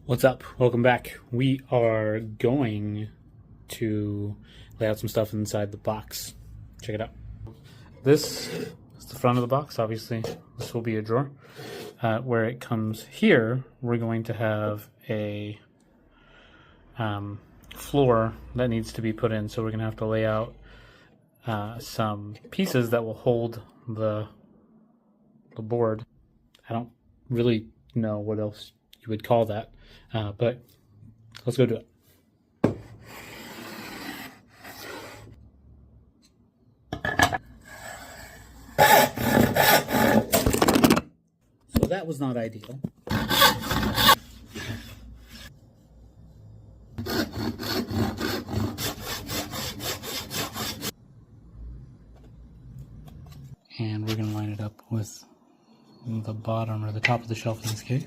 What's up? Welcome back. We are going to lay out some stuff inside the box. Check it out. This is the front of the box. Obviously, this will be a drawer. Where it comes here, we're going to have a floor that needs to be put in. So we're going to have to lay out some pieces that will hold the board. I don't really know what else you would call that. But let's go do it. So that was not ideal. And we're going to line it up with the bottom or the top of the shelf in this case.